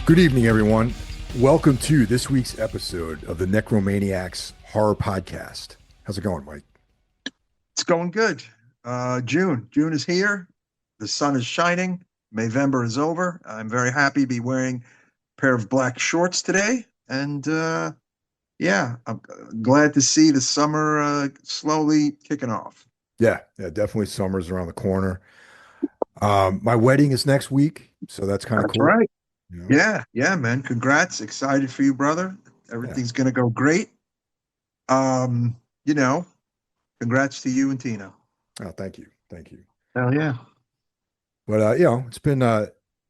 Good evening, everyone. Welcome to this week's episode of the Necromaniacs Horror Podcast. How's it going, Mike? It's going good. June is here. The sun is shining. Mayvember is over. I'm very happy to be wearing a pair of black shorts today. And yeah, I'm glad to see the summer slowly kicking off. Yeah, definitely summer's around the corner. My wedding is next week, so that's kind of That's cool. right. You know? Yeah, man. Congrats. Excited for you, brother. Yeah. Everything's gonna go great. Um, you know, congrats to you and Tina. Oh, thank you. Thank you. Hell yeah. But it's been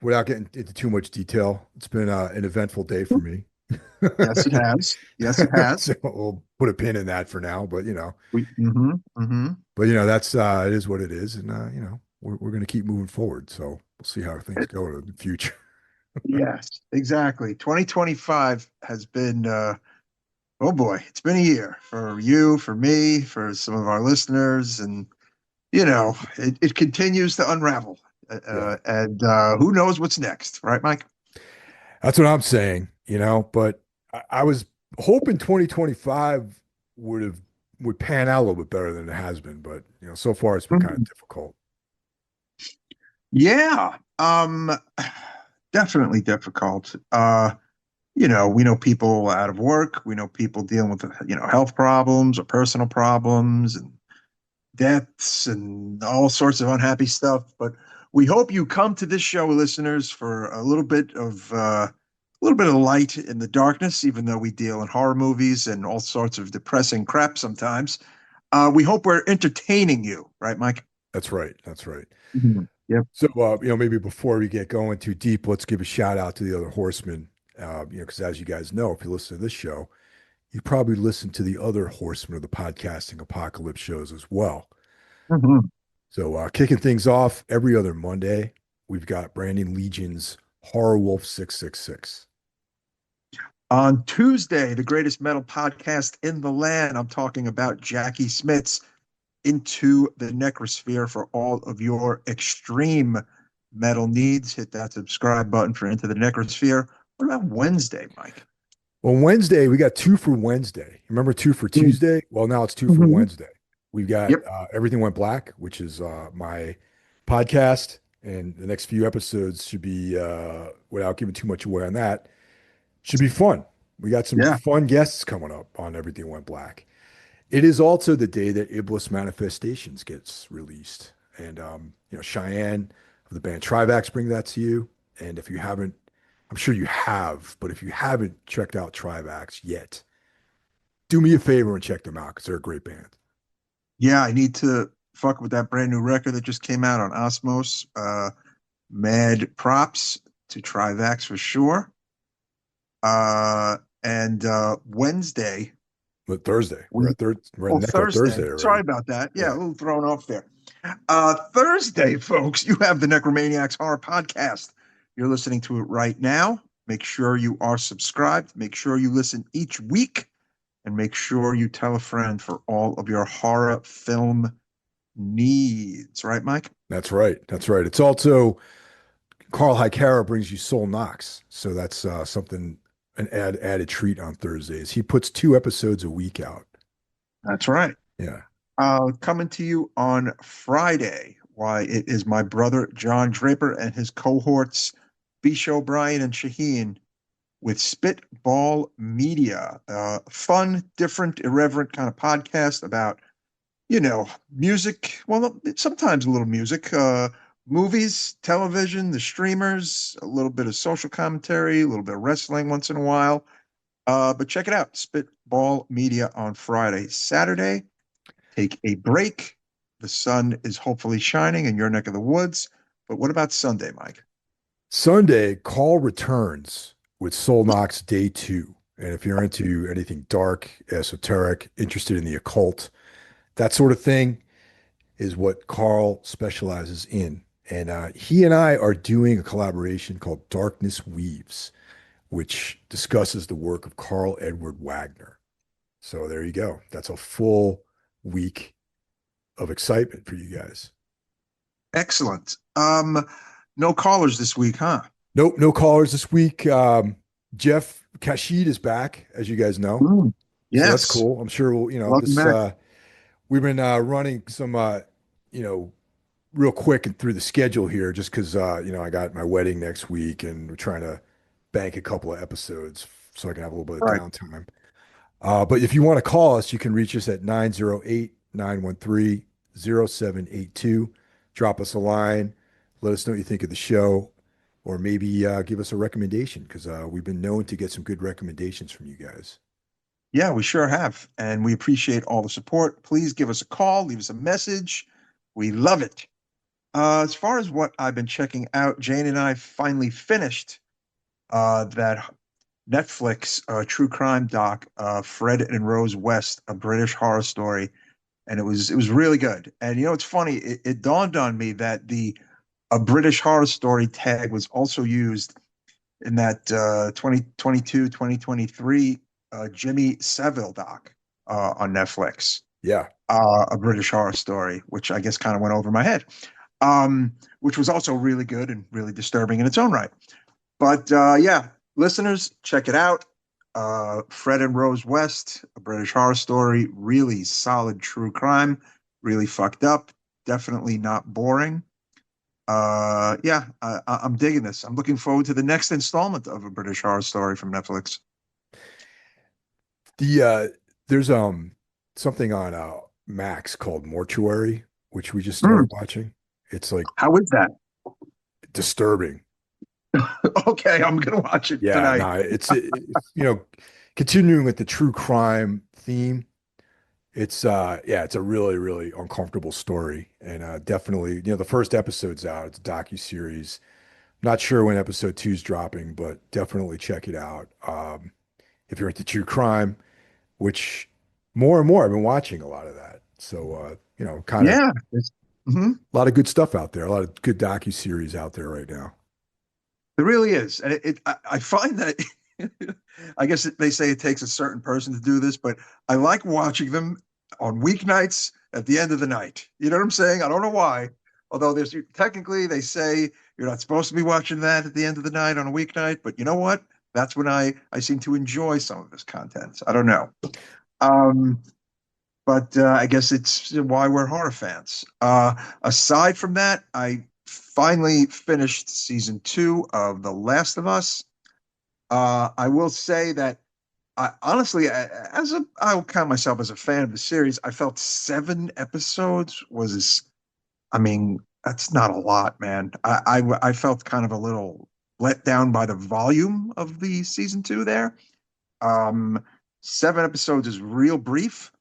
without getting into too much detail, it's been an eventful day for me. Yes, it has. Yes, it has. So we'll put a pin in that for now, but Mm-hmm. that's it is what it is, and we're going to keep moving forward. So we'll see how things go in the future. Yes, exactly. 2025 has been, oh boy, it's been a year for you, for me, for some of our listeners. And, it continues to unravel. Yeah, And who knows what's next, right, Mike? that's what I'm saying. But I was hoping 2025 would pan out a little bit better than it has been, but so far it's been kind of Mhm. difficult. Yeah, definitely difficult. We know people out of work. We know people dealing with, health problems or personal problems and deaths and all sorts of unhappy stuff. But we hope you come to this show, listeners, for a little bit of light in the darkness. Even though we deal in horror movies and all sorts of depressing crap sometimes, we hope we're entertaining you, right, Mike? That's right. That's right. Yep. So, maybe before we get going too deep, let's give a shout out to the other horsemen. Because as you guys know, if you listen to this show, you probably listen to the other horsemen of the podcasting apocalypse shows as well. Mhm. So, kicking things off every other Monday, we've got Brandon Legion's Horror Wolf 666. On Tuesday, the greatest metal podcast in the land. I'm talking about Jackie Smith's Into the Necrosphere for all of your extreme metal needs. Hit that subscribe button for Into the Necrosphere. What about Wednesday, Mike? Well, Wednesday, we got two for Wednesday. Remember two for Tuesday? Well, now it's two for Mm-hmm. Wednesday. We've got Yep. Everything Went Black, which is my podcast. And the next few episodes should be, without giving too much away on that, should be fun. We got some Yeah. fun guests coming up on Everything Went Black. It is also the day that Iblis Manifestations gets released. And, Cheyenne of the band Trivax bring that to you. And if you haven't, I'm sure you have, but if you haven't checked out Trivax yet, do me a favor and check them out because they're a great band. Yeah, I need to fuck with that brand new record that just came out on Osmos. Mad props to Trivax for sure. And Wednesday, But Thursday, we we're at oh, Necro Thursday. Thursday Sorry already. about that. Yeah, Yeah, a little thrown off there. Thursday, folks, you have the Necromaniacs Horror Podcast. You're listening to it right now. Make sure you are subscribed. Make sure you listen each week. And make sure you tell a friend for all of your horror film needs. Right, Mike? that's right. That's right. It's also Carl Hikara brings you Soul Knox, so that's something an added treat on Thursdays. He puts 2 episodes a week out. That's right. Yeah, Coming to you on Friday. Why, it is my brother John Draper and his cohorts, Bisha O'Brien and Shaheen, with Spitball Media. Fun, different, irreverent kind of podcast about, music. Well, sometimes a little music, movies, television, the streamers, a little bit of social commentary, a little bit of wrestling once in a while. But check it out, Spitball Media on Friday. Saturday, take a break. The sun is hopefully shining in your neck of the woods. But what about Sunday, Mike? Sunday, Call returns with Soul Knox Day 2. And if you're into anything dark, esoteric, interested in the occult, that sort of thing is what Carl specializes in. And he and I are doing a collaboration called Darkness Weaves, which discusses the work of Carl Edward Wagner. So there you go. That's a full week of excitement for you guys. Excellent. No callers this week, huh? Nope, no callers this week. Jeff Kashid is back, as you guys know. Mm, So that's yes. cool. I'm sure we'll, Welcome this back. we've been running some you know, real quick and through the schedule here just because I got my wedding next week and we're trying to bank a couple of episodes so I can have a little bit of All right. downtime. But if you want to call us, you can reach us at 908-913-0782. Drop us a line. Let us know what you think of the show, or maybe give us a recommendation because we've been known to get some good recommendations from you guys. Yeah, we sure have. And we appreciate all the support. Please give us a call, leave us a message. We love it. As far as what I've been checking out, Jane and I finally finished that Netflix true crime doc, Fred and Rose West, a British horror story, and it was really good. And it's funny, it dawned on me that the a British horror story tag was also used in that 2022 Jimmy Savile doc on Netflix, Yeah. a British horror story, which I guess kind of went over my head, which was also really good and really disturbing in its own right. But yeah, listeners, check it out. Fred and Rose West, a British horror story, really solid true crime, really fucked up, definitely not boring. Yeah, I'm digging this. I'm looking forward to the next installment of a British horror story from Netflix. The there's something on Max called Mortuary, which we just Mm, started watching. It's like how is that? disturbing. Okay, I'm gonna watch it Yeah, tonight. no, it's continuing with the true crime theme. It's yeah, it's a really, really uncomfortable story. And definitely, the first episode's out. It's a docu-series. Not sure when episode two's dropping, but definitely check it out. If you're into true crime, which more and more I've been watching a lot of that. So kind of Yeah, mhm. a lot of good stuff out there, a lot of good docu-series out there right now. It really is, and I find that I guess they say it takes a certain person to do this, but I like watching them on weeknights at the end of the night. You know what I'm saying? I don't know why. Although there's technically they say you're not supposed to be watching that at the end of the night on a weeknight, but you know what? That's when I seem to enjoy some of this content. I don't know. Um, but I guess it's why we're horror fans. Aside from that, I finally finished season two of The Last of Us. I will say that I honestly, I'll count myself as a fan of the series. I felt 7 episodes was, I mean, that's not a lot, man. I felt kind of a little let down by the volume of the season two there. Um, 7 episodes is real brief,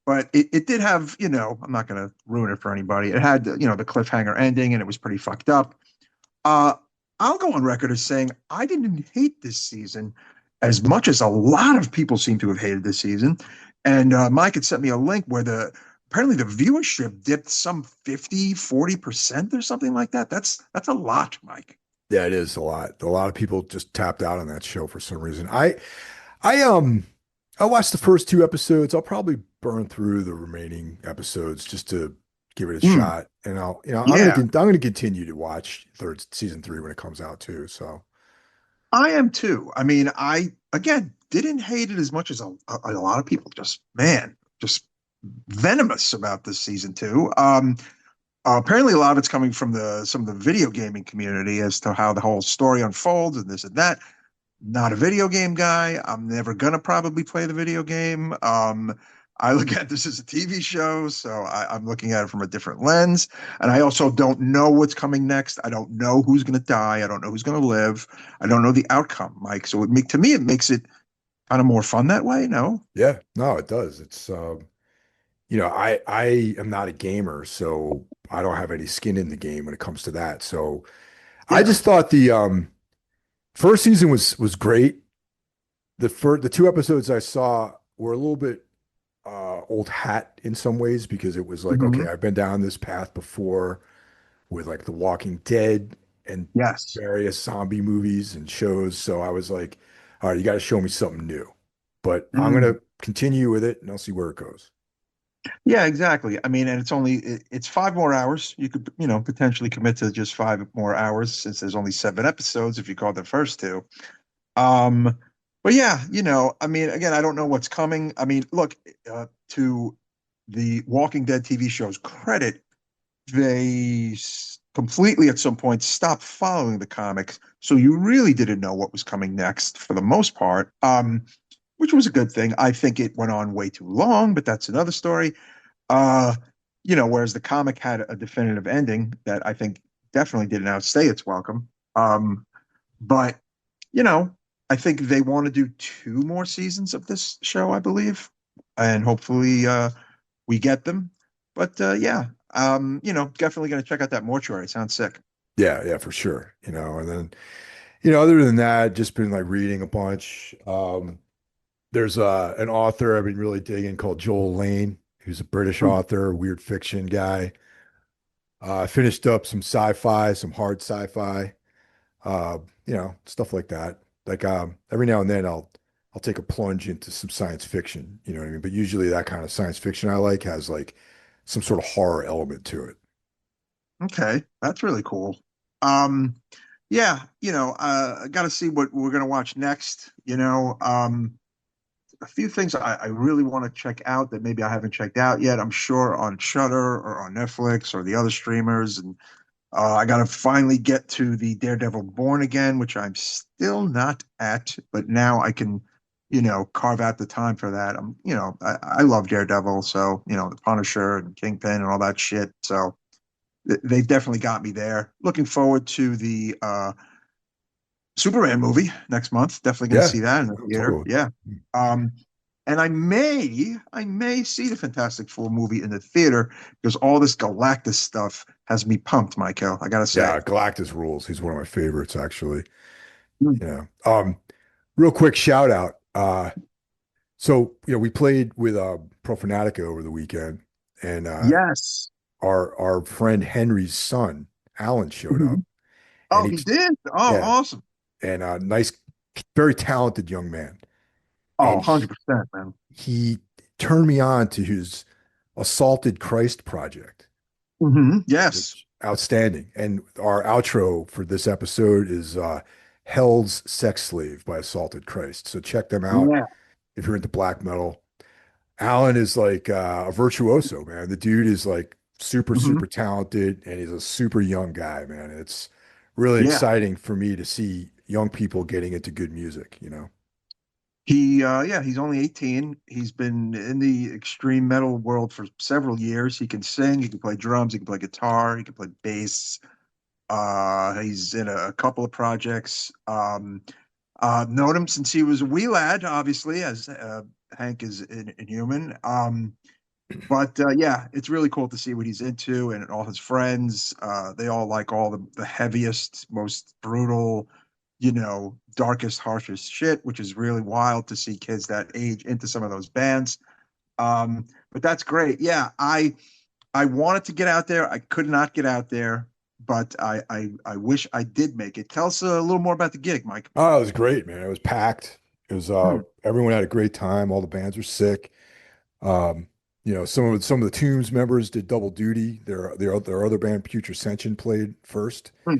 but it did have, I'm not going to ruin it for anybody. It had, the cliffhanger ending, and it was pretty fucked up. Uh, I'll go on record as saying I didn't hate this season as much as a lot of people seem to have hated this season. And Mike had sent me a link where apparently the viewership dipped some 50, 40% or something like that. That's a lot, Mike. Yeah, it is a lot. A lot of people just tapped out on that show for some reason. I I watched the first two episodes. I'll probably burn through the remaining episodes just to give it a Mm, shot. And yeah, I'm gonna continue to watch third season three when it comes out too. So I am too. I mean, I again didn't hate it as much as a lot of people. Just man, just venomous about this season two. Apparently, a lot of it's coming from the some of the video gaming community as to how the whole story unfolds and this and that. Not a video game guy. I'm never gonna probably play the video game. I look at this as a TV show, so I'm looking at it from a different lens. And I also don't know what's coming next. I don't know who's gonna die. I don't know who's gonna live. I don't know the outcome, Mike. So to me, it makes it kind of more fun that way. No? yeah, no, it does. It's I am not a gamer, so I don't have any skin in the game when it comes to that. So I Yeah. just thought the first season was great. The two episodes I saw were a little bit old hat in some ways because it was like, okay, Mhm. I've been down this path before with like The Walking Dead and Yes. various zombie movies and shows. So I was like, all right, you got to show me something new. But I'm Mm. gonna continue with it and I'll see where it goes. Yeah, exactly. I mean, and it's 5 more hours. You could, potentially commit to just 5 more hours since there's only 7 episodes if you call the first two. Um, but yeah, I mean, again, I don't know what's coming. I mean, look, to the Walking Dead TV show's credit, they completely at some point stopped following the comics, so you really didn't know what was coming next for the most part. Which was a good thing. I think it went on way too long, but that's another story. Uh, whereas the comic had a definitive ending that I think definitely didn't outstay its welcome. But you know, I think they want to do 2 more seasons of this show, I believe, and hopefully we get them. But yeah, definitely going to check out that mortuary. Sounds sick. Yeah, yeah, for sure. And then, other than that, just been like reading a bunch. There's an author I've been really digging called Joel Lane, who's a British Hmm. author, weird fiction guy. I finished up some sci-fi, some hard sci-fi, stuff like that. Like every now and then I'll take a plunge into some science fiction, you know what I mean? But usually that kind of science fiction I like has like some sort of horror element to it. Okay, that's really cool. Um, yeah, I got to see what we're going to watch next. A few things I really want to check out that maybe I haven't checked out yet. I'm sure on Shudder or on Netflix or the other streamers. And I got to finally get to the Daredevil Born Again, which I'm still not at, but now I can, carve out the time for that. I love Daredevil, so the Punisher and Kingpin and all that shit. So they've definitely got me there. Looking forward to the Superman movie next month. Definitely going to Yeah, see that in the theater. totally. Yeah. Um, and I may see the Fantastic Four movie in the theater because all this Galactus stuff has me pumped, Michael. I gotta say. Yeah, Galactus rules. He's one of my favorites, actually. Mm. Yeah. Real quick shout out. So we played with Profanatica over the weekend, and Yes. our friend Henry's son, Alan, showed up, Mhm. and Oh, he did. Oh, yeah, awesome. and nice, very talented young man, Oh, and 100%, man. he turned me on to his Assaulted Christ project, Yes. which outstanding. And our outro for this episode is Hell's Sex Slave by Assaulted Christ. So check them out Yeah. if you're into black metal. Alan is like a virtuoso, man. The dude is like super, hmm super talented, and he's a super young guy, man. It's really Yeah. exciting for me to see young people getting into good music. He's only 18. He's been in the extreme metal world for several years. He can sing, he can play drums, he can play guitar, he can play bass. He's in a couple of projects. Known him since he was a wee lad, obviously, as Hank is Inhuman. But yeah, it's really cool to see what he's into and all his friends. They all like all the heaviest, most brutal, darkest, harshest shit, which is really wild to see kids that age into some of those bands. But that's great. Yeah, I wanted to get out there. I could not get out there, but I wish I did make it. Tell us a little more about the gig, Mike. Oh, it was great, man. It was packed. It was Hmm. everyone had a great time. All the bands were sick. Um, some of the Tombs members did double duty. Their other band, Putrescension, played first. Hmm.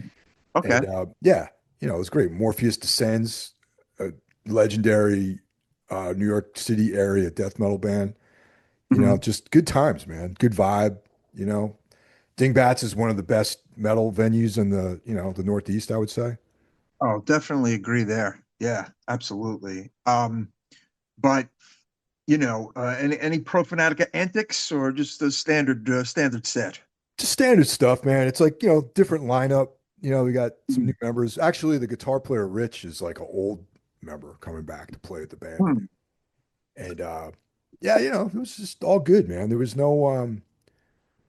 And Okay. yeah, it was great. Morpheus Descends, a legendary New York City area death metal band. Mhm. Just good times, man. Good vibe. You know, Dingbats is one of the best metal venues in the Northeast, I would say. Oh, definitely agree there. Yeah, absolutely. But any Pro Fanatica antics or just the standard set? Just standard stuff, man. It's like, different lineup. We got some new members. Actually, the guitar player Rich is like an old member coming back to play with the band again. Hmm. And yeah, it was just all good, man. There was no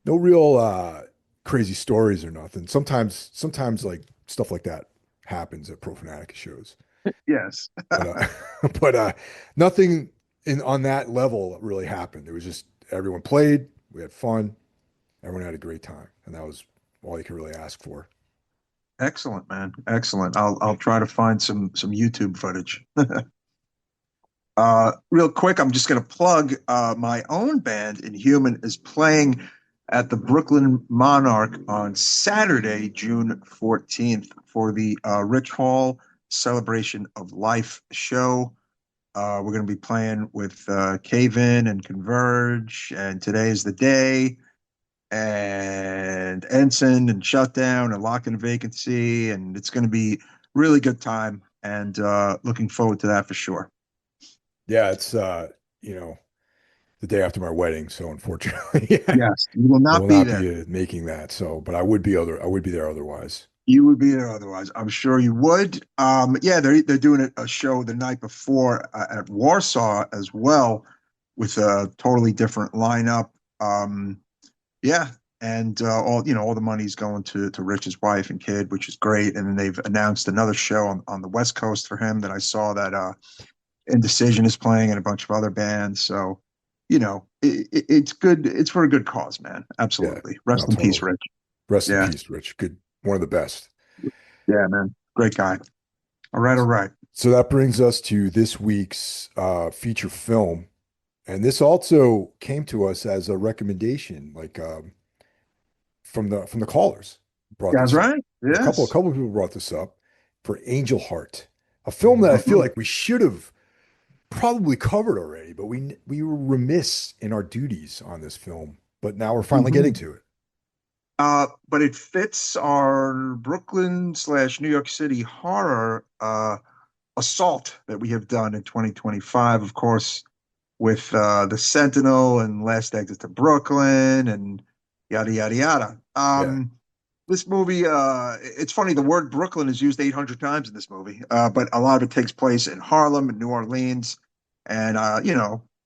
real crazy stories or nothing. Sometimes like stuff like that happens at Pro Fanatica shows. Yes. But but nothing in on that level really happened. It was just everyone played, we had fun, everyone had a great time, and that was all you could really ask for. Excellent, man. Excellent. I'll try to find some YouTube footage. Real quick, I'm just going to plug my own band, Inhuman, is playing at the Brooklyn Monarch on Saturday, June 14th, for the Rich Hall Celebration of Life show. We're going to be playing with Cave In and Converge, and Today is the Day, and Ensign and Shutdown and Lock and Vacancy, and it's going to be really good time, and looking forward to that for sure. Yeah, it's you know, the day after my wedding, so unfortunately, Yes, you will I not will be not there. be making that. So, but I would be there otherwise. You would be there otherwise. I'm sure you would. Yeah, they're doing a show the night before at Warsaw as well, with a totally different lineup. Um, yeah, and all the money's going to Rich's wife and kid, which is great. And then they've announced another show on the West Coast for him that I saw that Indecision is playing and a bunch of other bands. So, it's good. It's for a good cause, man. Yeah, Absolutely. no, Rest in peace, totally. Rich. Rest in Yeah, peace, Rich. Good, one of the best. yeah, man. Great guy. All right, all right. So that brings us to this week's feature film, and this also came to us as a recommendation, like from the callers brought That's this up. right. A Yes. couple of people brought this up for Angel Heart, a film that I feel Mhm. like we should have probably covered already, but we were remiss in our duties on this film. But now we're finally getting Mhm. to it. But it fits our Brooklyn slash New York City horror assault that we have done in 2025, of course, with The Sentinel and Last Exit to Brooklyn and yada, yada, yada. Yeah, This movie, it's funny, the word Brooklyn is used 800 times in this movie, but a lot of it takes place in Harlem and New Orleans and,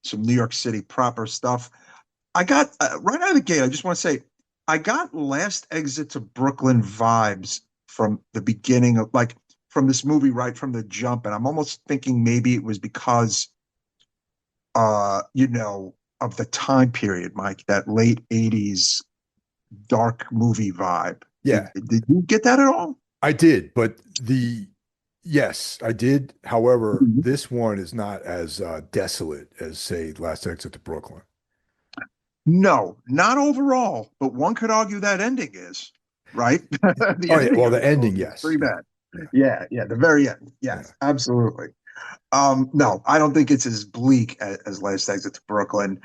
some New York City proper stuff. I got right out of the gate. I just want to say, I got Last Exit to Brooklyn vibes from the beginning of like from this movie right from the jump, and I'm almost thinking maybe it was because of the time period, Mike, that late '80s dark movie vibe. Did yeah, did you get that at all? I did. But yes, I did. However, Mhm. this one is not as desolate as, say, Last Exit to Brooklyn. No, not overall, but one could argue that ending is right. The Oh yeah, ending well, of the this ending, movie is yes, pretty yeah, bad. yeah, Yeah, the very end. yeah. Yes, absolutely. No, I don't think it's as bleak as Last Exit to Brooklyn.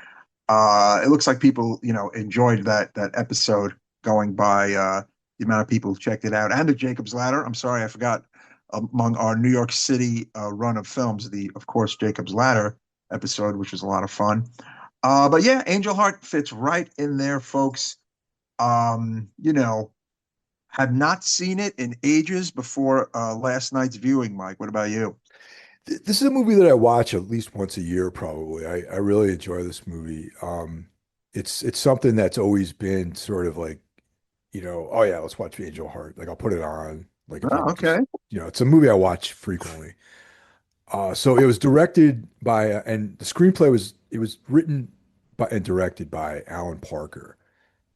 It looks like people, enjoyed that episode going by the amount of people who checked it out, and the Jacob's Ladder. I'm sorry, I forgot among our New York City run of films, the of course Jacob's Ladder episode, which was a lot of fun. But yeah, Angel Heart fits right in there, folks. Um, you know, have not seen it in ages before last night's viewing. Mike, what about you? This is a movie that I watch at least once a year, probably. I really enjoy this movie. It's something that's always been sort of like, oh yeah, let's watch Angel Heart. Like I'll put it on, like if Oh, I'm okay. just, it's a movie I watch frequently. So it was directed by, and the screenplay it was written by and directed by Alan Parker,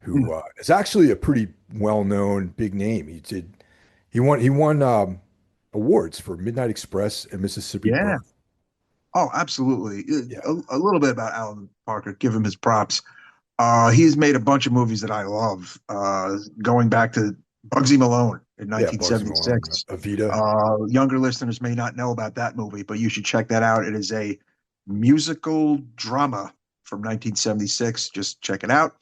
Hmm. who is actually a pretty well-known big name. He won awards for Midnight Express and Mississippi Yeah. Burn. Oh, absolutely. Yeah. A little bit about Alan Parker. Give him his props. He's made a bunch of movies that I love, going back to Bugsy Malone in Yeah, Bugsy Malone, 1976. Evita. Younger listeners may not know about that movie, but you should check that out. It is a musical drama from 1976. Just check it out.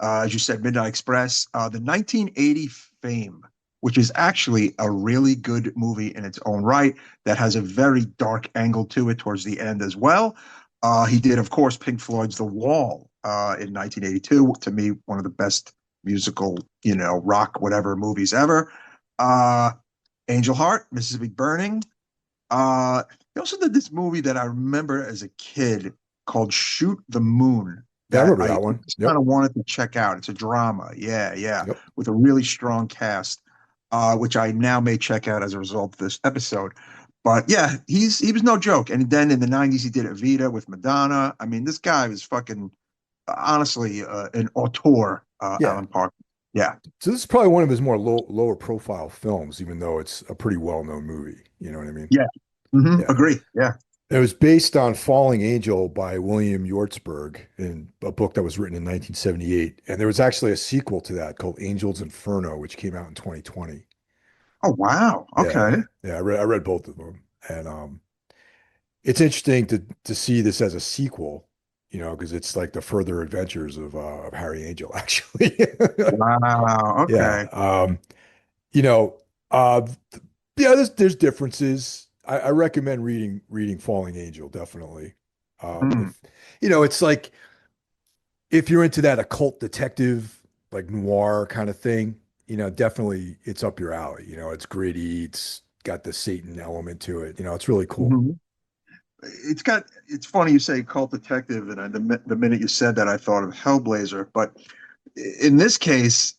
As you said, Midnight Express, the 1980 Fame, which is actually a really good movie in its own right, that has a very dark angle to it towards the end as well. He did, of course, Pink Floyd's The Wall in 1982. To me, one of the best musical, rock, whatever movies ever. Uh, Angel Heart, Mississippi Burning. He also did this movie that I remember as a kid called Shoot the Moon Yeah, I that remember I that one. just kind Yep. of wanted to check out. It's a drama. Yeah, yeah, Yep. with a really strong cast, which I now may check out as a result of this episode. But yeah, he was no joke. And then in the 90s, he did Evita with Madonna. I mean, this guy was fucking honestly an auteur, Yeah. Alan Parker. Yeah, So this is probably one of his more lower profile films, even though it's a pretty well-known movie. You know what I mean? yeah. Yeah. Agree. Yeah. It was based on Falling Angel by William Hjortsberg in a book that was written in 1978. And there was actually a sequel to that called Angel's Inferno, which came out in 2020. Oh, wow. Yeah, Okay. yeah, I read both of them. And it's interesting to see this as a sequel, because it's like the further adventures of Harry Angel, actually. Wow. Yeah. Okay. You know, uh yeah, there's differences. I recommend reading Falling Angel, definitely. Hmm. If it's like if you're into that occult detective, like noir kind of thing, definitely it's up your alley. It's gritty, it's got the Satan element to it. It's really cool. Hmm. It's funny you say cult detective, and the minute you said that, I thought of Hellblazer. But in this case,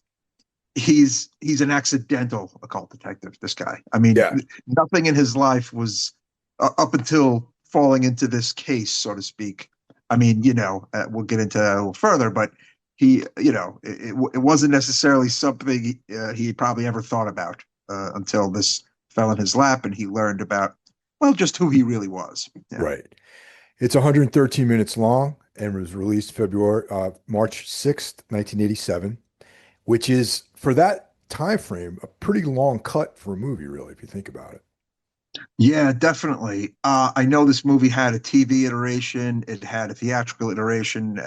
he's an accidental occult detective. This guy. I mean, Yeah, nothing in his life was up until falling into this case, so to speak. I mean, we'll get into that a little further, but it wasn't necessarily something he probably ever thought about until this fell in his lap, and he learned about, well, just who he really was. Yeah. right. It's 113 minutes long and was released March 6th, 1987, which is for that time frame a pretty long cut for a movie, really, if you think about it. Yeah, definitely. I know this movie had a TV iteration, it had a theatrical iteration,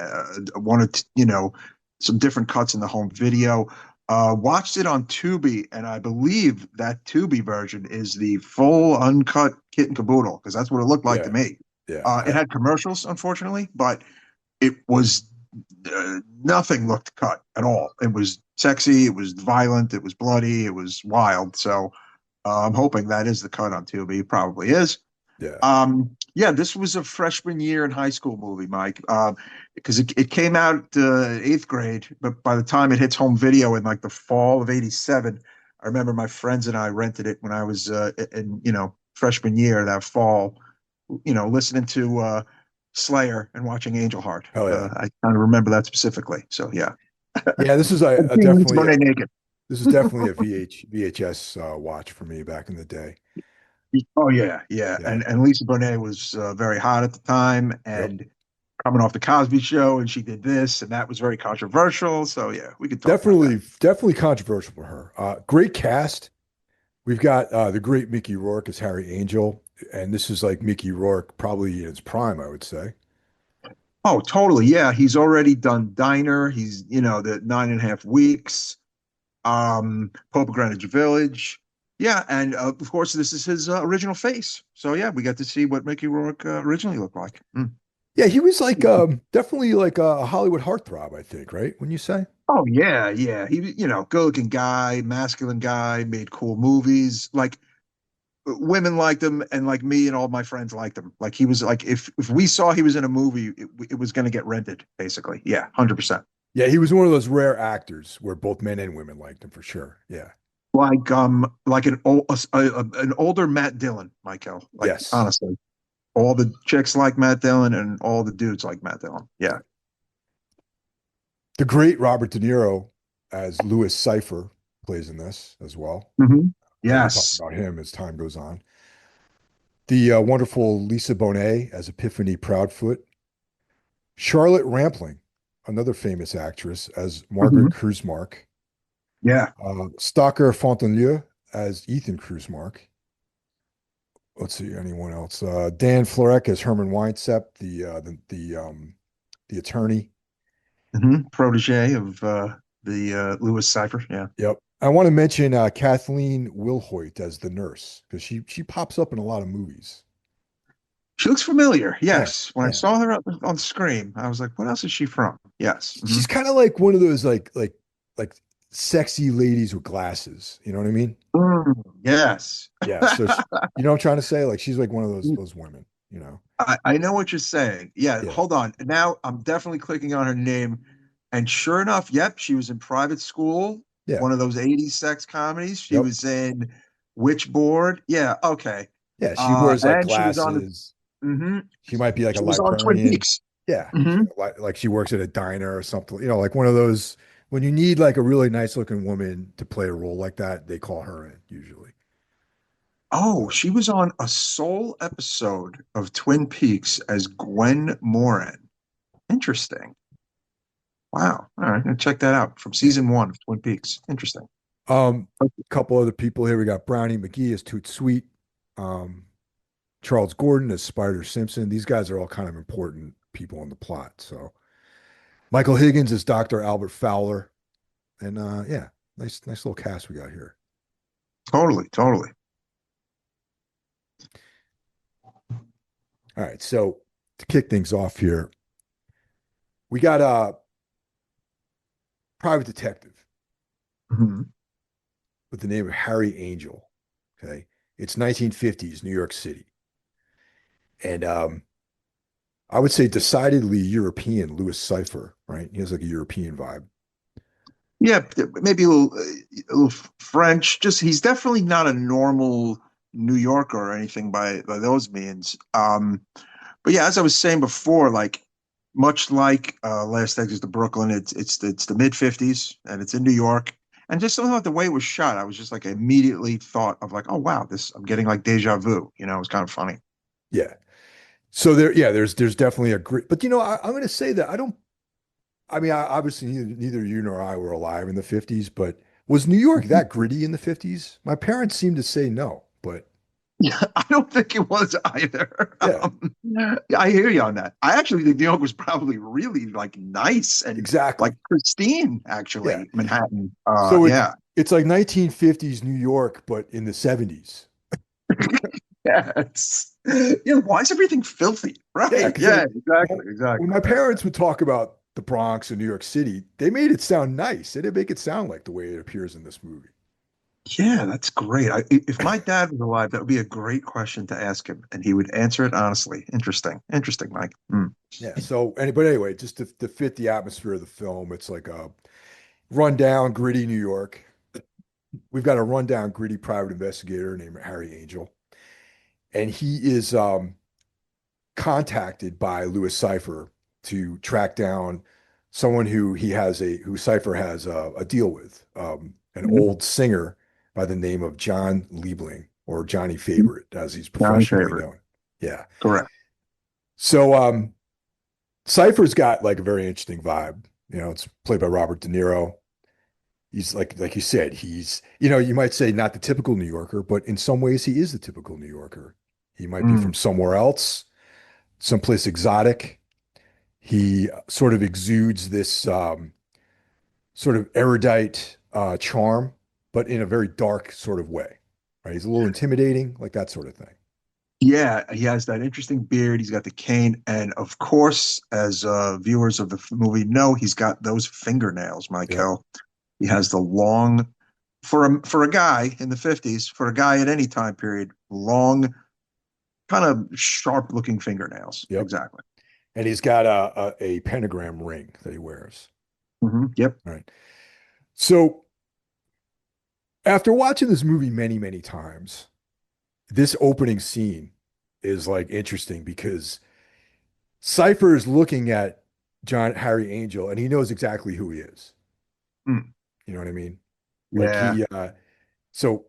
some different cuts in the home video. Watched it on Tubi, and I believe that Tubi version is the full uncut kit and caboodle, because that's what it looked like to Yeah, me. yeah, It had commercials, unfortunately, but it was nothing looked cut at all. It was sexy, it was violent, it was bloody, it was wild. So I'm hoping that is the cut on Tubi. It probably is. yeah. Yeah, this was a freshman year in high school movie, Mike, because it came out eighth grade, but by the time it hits home video in like the fall of '87, I remember my friends and I rented it when I was in freshman year that fall, listening to Slayer and watching Angel Heart. Hell yeah. I kind of remember that specifically. So yeah, Yeah, this is and a seeing Lisa definitely Bonet naked. this is definitely a VHS watch for me back in the day. Oh yeah, yeah, Yeah. and Lisa Bonet was very hot at the time, Yep. and coming off the Cosby Show, and she did this, and that was very controversial. So yeah, we could talk about that. Definitely controversial for her. Great cast. We've got the great Mickey Rourke as Harry Angel, and this is like Mickey Rourke probably in his prime, I would say. Oh, totally. Yeah, he's already done Diner. He's the 9.5 weeks. Pope of Greenwich Village. Yeah, and of course this is his original face. So yeah, we got to see what Mickey Rourke originally looked like. Mm. Yeah, he was like definitely like a Hollywood heartthrob, I think, right? When you say? Oh yeah, yeah. He, good-looking guy, masculine guy, made cool movies. Like women liked him, and like me and all my friends liked him. Like he was like if we saw he was in a movie, it was going to get rented, basically. Yeah, 100%. Yeah, he was one of those rare actors where both men and women liked him for sure. Yeah. Like an older Matt Dillon, Michael. Like Yes. honestly, all the chicks like Matt Dillon, and all the dudes like Matt Dillon. Yeah. The great Robert De Niro as Louis Cypher plays in this as well. Hmm. We'll talk Yes. about him as time goes on. The wonderful Lisa Bonet as Epiphany Proudfoot. Charlotte Rampling, another famous actress, as Margaret Hmm. Kruzmark. Yeah. Stalker Fontainebleau as Ethan Kruzmark. Let's see, anyone else? Dan Florek as Herman Weinsep, the attorney. Protege of the Lewis Cipher. Yeah. Yep. I want to mention Kathleen Wilhoit as the nurse because she pops up in a lot of movies. She looks familiar. Yeah, Yes. When I yeah. saw her on screen, I was like, what else is she from? Yes. Hmm. She's kind of like one of those like sexy ladies with glasses. You know what I mean? Yes. Yeah. So you know what I'm trying to say? Like she's like one of those women. You know? I know what you're saying. Yeah, Yeah. hold on. Now I'm definitely clicking on her name. And sure enough, yep, she was in Private School, Yeah. one of those 80s sex comedies. She Yep. was in Witchboard. Yeah, okay. Yeah. She wears like And she was on glasses. hmm She might be like a she was on Twin librarian. Peaks. Yeah. Hmm. Like she works at a diner or something. Like one of those when you need like a really nice looking woman to play a role like that, they call her in usually. Oh, So, she was on a sole episode of Twin Peaks as Gwen Moran. Interesting. Wow. All right, I'll check that out from yeah. season one of Twin Peaks. Interesting. Couple other people here. We got Brownie McGee as Toot Sweet, um, Charles Gordon as Spider Simpson. These guys are all kind of important people in the plot. So Michael Higgins is Dr. Albert Fowler. And yeah, nice little cast we got here. Totally, totally. All right, so to kick things off here, we got a private detective Mhm. with the name of Harry Angel. Okay, it's 1950s New York City, and I would say decidedly European. Louis Cypher, right? He has like a European vibe. Yeah, maybe a little French. Just he's definitely not a normal New Yorker or anything by those means. But yeah, as I was saying before, like much like Last Exit to Brooklyn, it's the mid 50s and it's in New York. And just something like the way it was shot, I was just like immediately thought of like, oh wow, this I'm getting like deja vu. It was kind of funny. Yeah. So there, yeah, there's definitely a grit, but I'm going to say that I don't. I mean, obviously neither you nor I were alive in the 50s, but was New York that gritty in the 50s? My parents seem to say no, but Yeah, I don't think it was either. yeah, Yeah, I hear you on that. I actually think New York was probably really like nice and like exactly. pristine, Yeah. actually, Manhattan. So Yeah. it's like 1950s New York, but in the 70s. Yes. Yeah, why is everything filthy? Yeah, Right. because Yeah, like exactly, when exactly. my parents would talk about the Bronx and New York City, they made it sound nice. They didn't make it sound like the way it appears in this movie. Yeah, that's great. If my dad was alive, that would be a great question to ask him, and he would answer it honestly. Interesting. Interesting, Mike. Mm. Yeah. But anyway, just to fit the atmosphere of the film, it's like a rundown, gritty New York. We've got a rundown, gritty private investigator named Harry Angel, and he is contacted by Louis Cypher to track down someone who Cypher has a deal with, an old singer by the name of John Liebling or Johnny Favorite, as he's Johnny professionally favorite. known. Yeah. Correct. So Cypher's got like a very interesting vibe. It's played by Robert De Niro. He's like you said, you might say not the typical New Yorker, but in some ways he is the typical New Yorker. He might be from Mm. somewhere else, someplace exotic. He sort of exudes this sort of erudite charm, but in a very dark sort of way, right? He's a little intimidating, like that sort of thing. Yeah, he has that interesting beard. He's got the cane, and of course, as viewers of the movie know, he's got those fingernails, Yep, Michael. He has the long, for a guy in the 50s, for a guy at any time period, long, kind of sharp-looking fingernails. yep. Exactly. And he's got a pentagram ring that he wears. Yep. Right. So after watching this movie many, many times, this opening scene is like interesting because Cypher is looking at John Harry Angel and he knows exactly who he is. Mm. You know what I mean? Like Yeah. so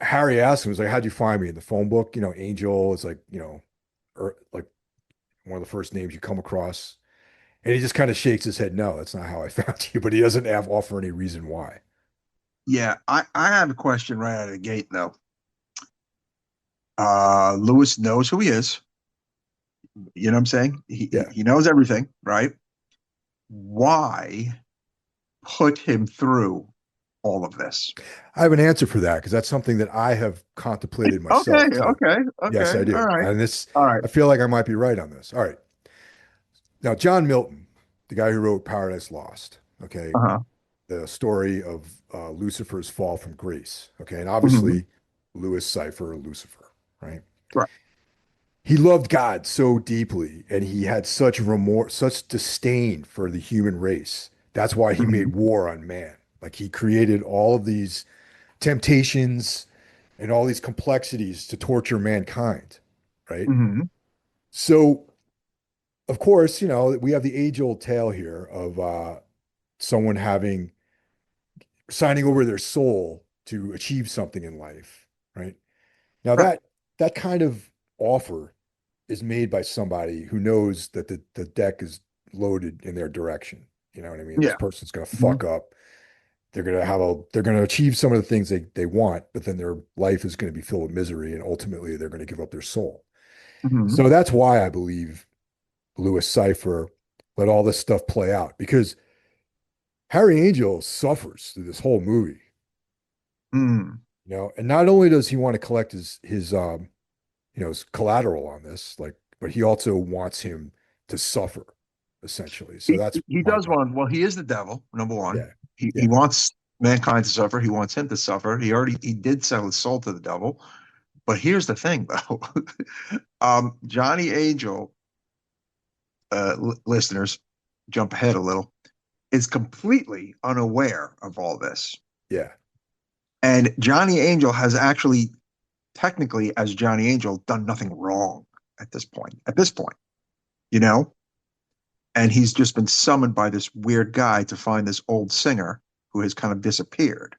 Harry asks him, he's like, how'd you find me in the phone book? Angel is like, or like one of the first names you come across. And he just kind of shakes his head. No, that's not how I found you, but he doesn't offer any reason why. Yeah. I have a question right out of the gate, though. Lewis knows who he is. You know what I'm saying? Yeah. He knows everything, right? Why put him through all of this? I have an answer for that because that's something that I have contemplated Okay, myself too. okay, Yes, okay. I All do. right, And this, all right. I feel like I might be right on this. All right. Now, John Milton, the guy who wrote Paradise Lost, okay, Uh-huh. the story of Lucifer's fall from grace, okay, and Hmm. obviously Louis Cypher, Lucifer, right? Right. He loved God so deeply and he had such remorse, such disdain for the human race. That's why he made Hmm. war on man. Like he created all of these temptations and all these complexities to torture mankind, right? Hmm. So, of course, we have the age-old tale here of someone signing over their soul to achieve something in life, right? Now Right. that kind of offer is made by somebody who knows that the deck is loaded in their direction. You know what I mean? This Yeah. person's gonna Hmm. fuck up. They're gonna achieve some of the things they want, but then their life is gonna be filled with misery, and ultimately they're gonna give up their soul. Hmm. So that's why I believe Louis Cypher let all this stuff play out because Harry Angel suffers through this whole movie, Mm. you know, and not only does he want to collect his you know, his collateral on this, like, but he also wants him to suffer, essentially. So He that's he my does want. Well, he is the devil. Number one, yeah, he yeah, wants mankind to suffer. He wants him to suffer. He did sell his soul to the devil. But here's the thing, though. Johnny Angel, listeners, jump ahead a little, is completely unaware of all this. yeah. And Johnny Angel has actually, technically, as Johnny Angel, done nothing wrong at this point. At this point, you know? And he's just been summoned by this weird guy to find this old singer who has kind of disappeared.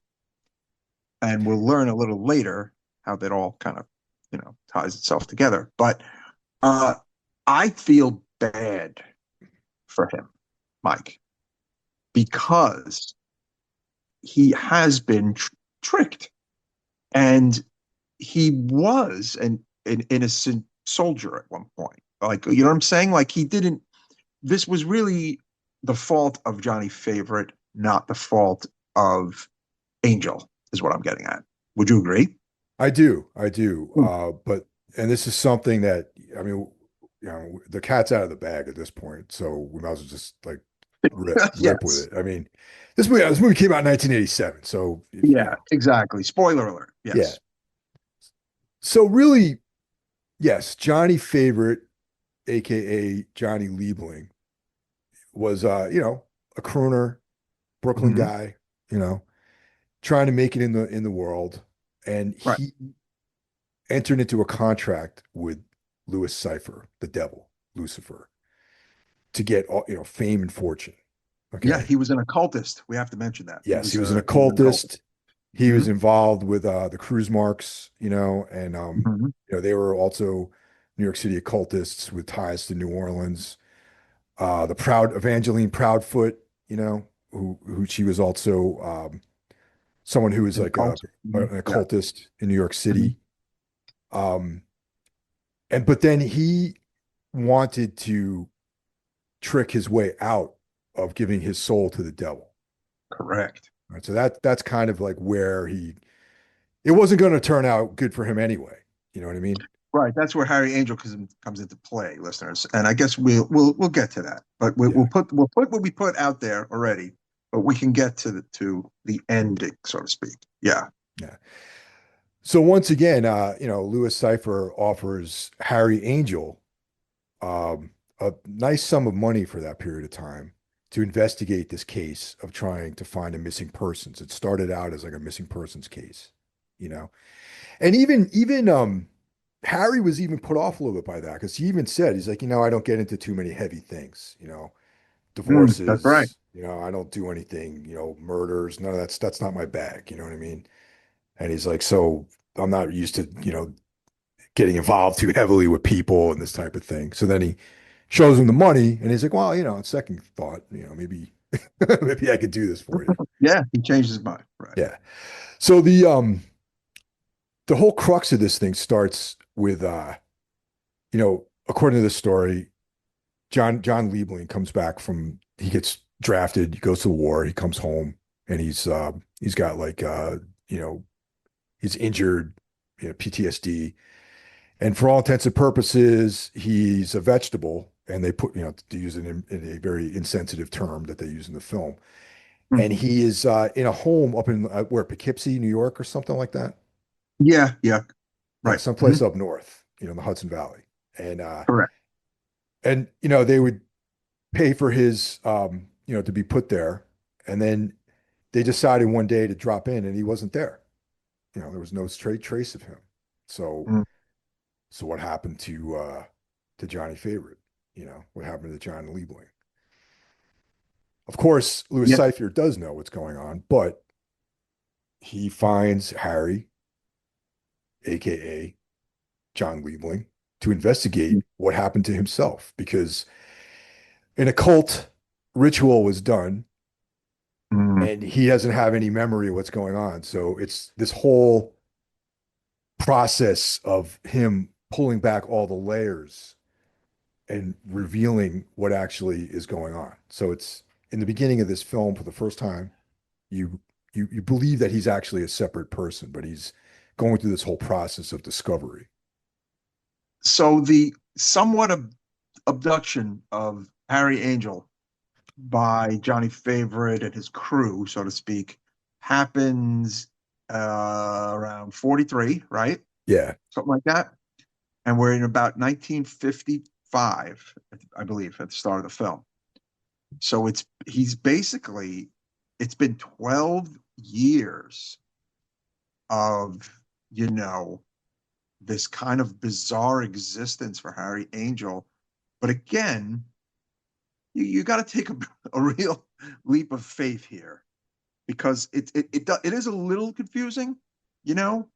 And we'll learn a little later how that all kind of, ties itself together. But uh, I feel bad for him, Mike, because he has been tricked. And he was an innocent soldier at one point. Like, you know what I'm saying? Like, he didn't, this was really the fault of Johnny Favorite, not the fault of Angel, is what I'm getting at. Would you agree? I do, I do. Mm. But and this is something that I mean, you know, the cat's out of the bag at this point, so we might as well just like rip with Yes. it. I mean, this movie came out in 1987, so if you Yeah, know, exactly. Spoiler alert. yeah. Yes. So really, yes, Johnny Favorite, aka Johnny Liebling, was you know, a crooner, Brooklyn Hmm. guy, you know, trying to make it in the world, and Right. he entered into a contract with Louis Cypher, the devil, Lucifer, to get all, you know, fame and fortune. Yeah, Okay. he was an occultist. We have to mention that. He Yes, he was was an he was an occultist. occultist. He Hmm. was involved with the cruise marks, you know, and Hmm. you know, they were also New York City occultists with ties to New Orleans. The proud Evangeline Proudfoot, you know, who she was also someone who was An like occult. Hmm. an Yeah. occultist in New York Hmm. City. Um, and but then he wanted to trick his way out of giving his soul to the devil. Correct. Right? So that's kind of like where he it wasn't going to turn out good for him anyway. You know what I mean? Right. That's where Harry Angel comes into play, listeners. And I guess we'll get to that. But Yeah, we'll put what we put out there already. But we can get to the ending, so to speak. Yeah. yeah. So once again, you know, Louis Cypher offers Harry Angel um, a nice sum of money for that period of time to investigate this case of trying to find a missing persons. It started out as like a missing persons case, you know, and even Harry was even put off a little bit by that because he even said he's like, you know, I don't get into too many heavy things, you know, Mm, that's right. divorces, you know, I don't do anything, you know, murders, none of that's not my bag, you know what I mean? And he's like, so I'm not used to, you know, getting involved too heavily with people and this type of thing. So then he shows him the money and he's like, well, you know, on second thought, you know, maybe maybe I could do this for you. Yeah, he changed his mind. Right. Yeah. So the whole crux of this thing starts with you know, according to the story, John Liebling comes back from he gets drafted, he goes to the war, he comes home and he's got like you know, he's injured, you know, PTSD. And for all intents and purposes, he's a vegetable. And they put, you know, to use it in a very insensitive term that they use in the film. And Mhm. he is in a home up in where Poughkeepsie, New York, or something like that. Yeah, yeah, Yeah, right. someplace Mhm. up north, you know, in the Hudson Valley. Correct. And you know, they would pay for his you know, to be put there. And then they decided one day to drop in, and he wasn't there. You know, there was no straight trace of him. So Mm. So what happened to Johnny Favorite? You know, what happened to John Liebling? Of course, Louis Yeah. Cypher does know what's going on, but he finds Harry aka John Liebling, to investigate what happened to himself because an occult ritual was done Mm. and he doesn't have any memory of what's going on. So it's this whole process of him pulling back all the layers and revealing what actually is going on. So it's in the beginning of this film for the first time, you you believe that he's actually a separate person, but he's going through this whole process of discovery. So the somewhat abduction of Harry Angel by Johnny Favorite and his crew, so to speak, happens around 43, right? Yeah. Something like that. And we're in about 1955, I believe, at the start of the film. So he's basically it's been 12 years of, you know, this kind of bizarre existence for Harry Angel. But again, you got to take a real leap of faith here because it is a little confusing, you know,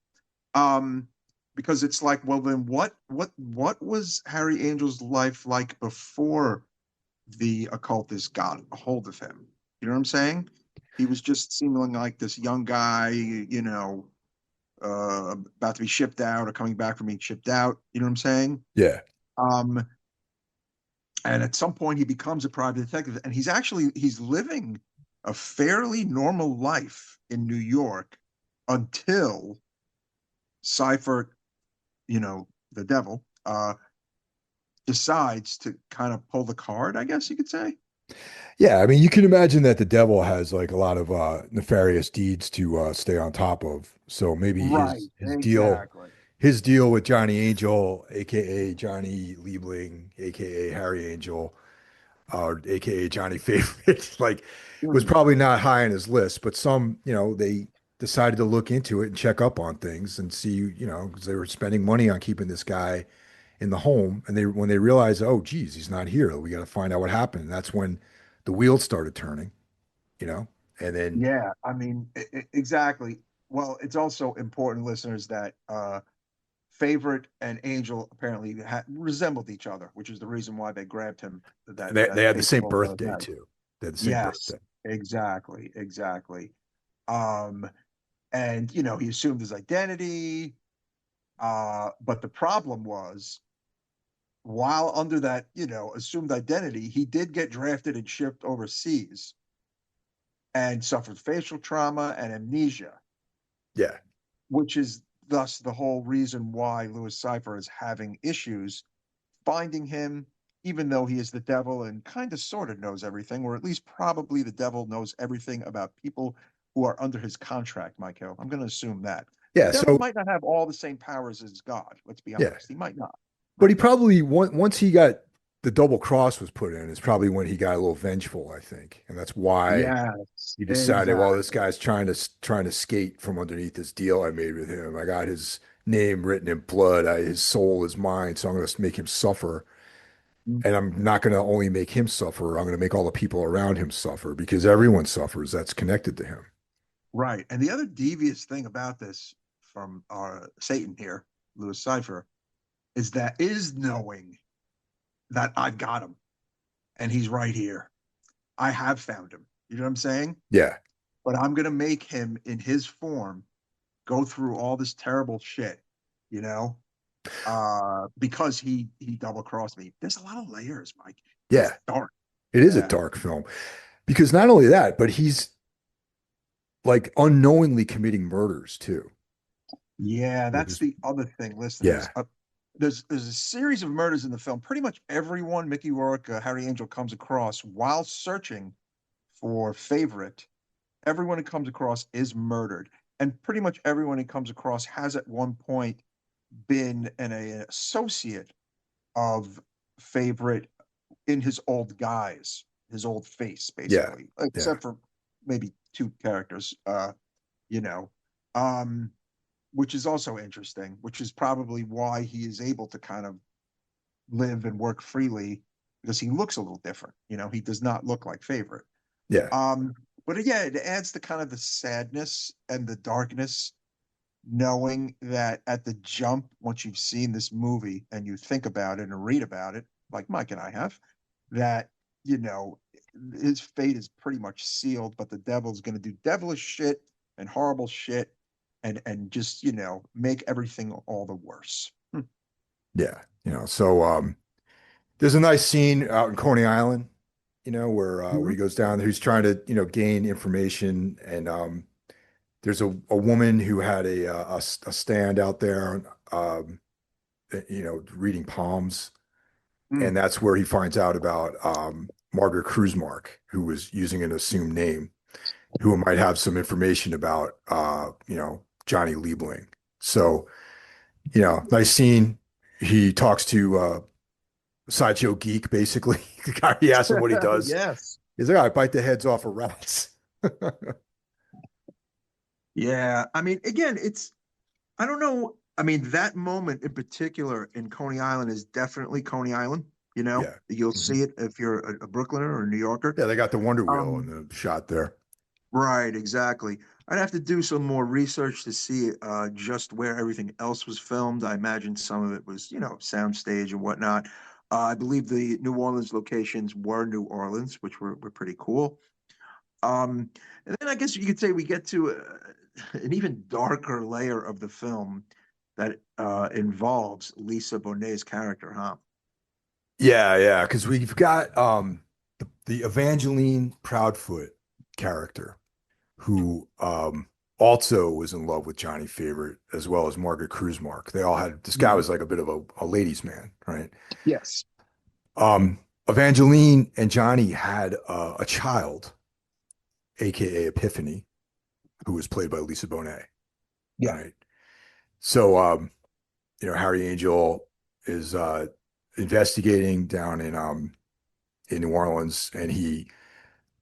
um, because it's like, well, then what was Harry Angel's life like before the occultist got a hold of him? You know what I'm saying? He was just seeming like this young guy, about to be shipped out or coming back from being shipped out. You know what I'm saying? Yeah. Um, and at some point, he becomes a private detective, and he's living a fairly normal life in New York until Cypher, the devil, decides to kind of pull the card, I guess you could say. Yeah, I mean, you can imagine that the devil has like a lot of nefarious deeds to stay on top of. So maybe Right, exactly. his deal with Johnny Angel, aka Johnny Liebling, aka Harry Angel, or aka Johnny Favorite, like was Mm. probably not high on his list. But some, they decided to look into it and check up on things and see, because they were spending money on keeping this guy in the home, and they when they realized, oh, geez, he's not here, we got to find out what happened. And that's when the wheels started turning, you know, and then Yeah, I mean, exactly. Well, it's also important, listeners, that Favorite and Angel apparently resembled each other, which is the reason why they grabbed him they that had the same fateful birthday night. too. They had the same Yes, birthday. exactly, exactly. Um, and he assumed his identity. But the problem was, while under that assumed identity, he did get drafted and shipped overseas and suffered facial trauma and amnesia, Yeah, which is thus the whole reason why Louis Cypher is having issues finding him, even though he is the devil and kind of sort of knows everything, or at least probably the devil knows everything about people who are under his contract, Michael. I'm going to assume that. The yeah. devil So might not have all the same powers as God. Let's be yeah, honest. He might not. but Right. he probably once he got the double cross was put in is probably when he got a little vengeful, I think, and that's why Yes, he decided, well, this exactly. guy's trying to skate from underneath this deal I made with him. I got his name written in blood. His soul is mine, so I'm going to make him suffer. And I'm not going to only make him suffer. I'm going to make all the people around him suffer because everyone suffers that's connected to him. Right. And the other devious thing about this from our Satan here, Louis Cypher, is knowing that I've got him and he's right here. I have found him. You know what I'm saying? Yeah. But I'm gonna make him in his form go through all this terrible shit, you know, because he double crossed me. There's a lot of layers, Mike. It's Yeah. dark. It is a Yeah. dark film because not only that, but he's like unknowingly committing murders too. Yeah, Like that's the other thing, listeners. yeah. There's a series of murders in the film. Pretty much everyone Mickey Rourke, Harry Angel comes across while searching for Favorite, everyone he comes across is murdered, and pretty much everyone he comes across has at one point been an associate of Favorite in his old guise, his old face, Yeah. basically, Yeah. except for maybe two characters, you know. Um, which is also interesting, which is probably why he is able to kind of live and work freely because he looks a little different. He does not look like Favorite. Yeah. Um, but yeah, it adds to kind of the sadness and the darkness knowing that at the jump, once you've seen this movie and you think about it and read about it, like Mike and I have, that, you know, his fate is pretty much sealed, but the devil's going to do devilish shit and horrible shit and just, make everything all the worse. Yeah, so there's a nice scene out in Coney Island, where he Mhm. goes down there, he's trying to, gain information, and there's a woman who had a stand out there, reading palms, and Mm. that's where he finds out about Margaret Kruzmark, who was using an assumed name, who might have some information about Johnny Liebling. So, nice scene. He talks to Sideshow Geek, basically. The guy, he asks him what he does. Yes. He's like, I bite the heads off of rats. Yeah. I mean, again, I don't know. I mean, that moment in particular in Coney Island is definitely Coney Island. Yeah. You'll Mhm. see it if you're a Brooklyner or a New Yorker. Yeah, they got the Wonder Wheel in Um, the shot there. right, exactly. I'd have to do some more research to see just where everything else was filmed. I imagine some of it was, soundstage and whatnot. I believe the New Orleans locations were New Orleans, which were pretty cool. And then I guess you could say we get to an even darker layer of the film that involves Lisa Bonet's character, huh? Yeah, yeah, because we've got the Evangeline Proudfoot character who also was in love with Johnny Favorite as well as Margaret Kruzmark. They all had this guy Mhm. was like a bit of a ladies' man, right? Yes. Evangeline and Johnny had a child, aka Epiphany, who was played by Lisa Bonet, Yeah. right? So Harry Angel is investigating down in New Orleans, and he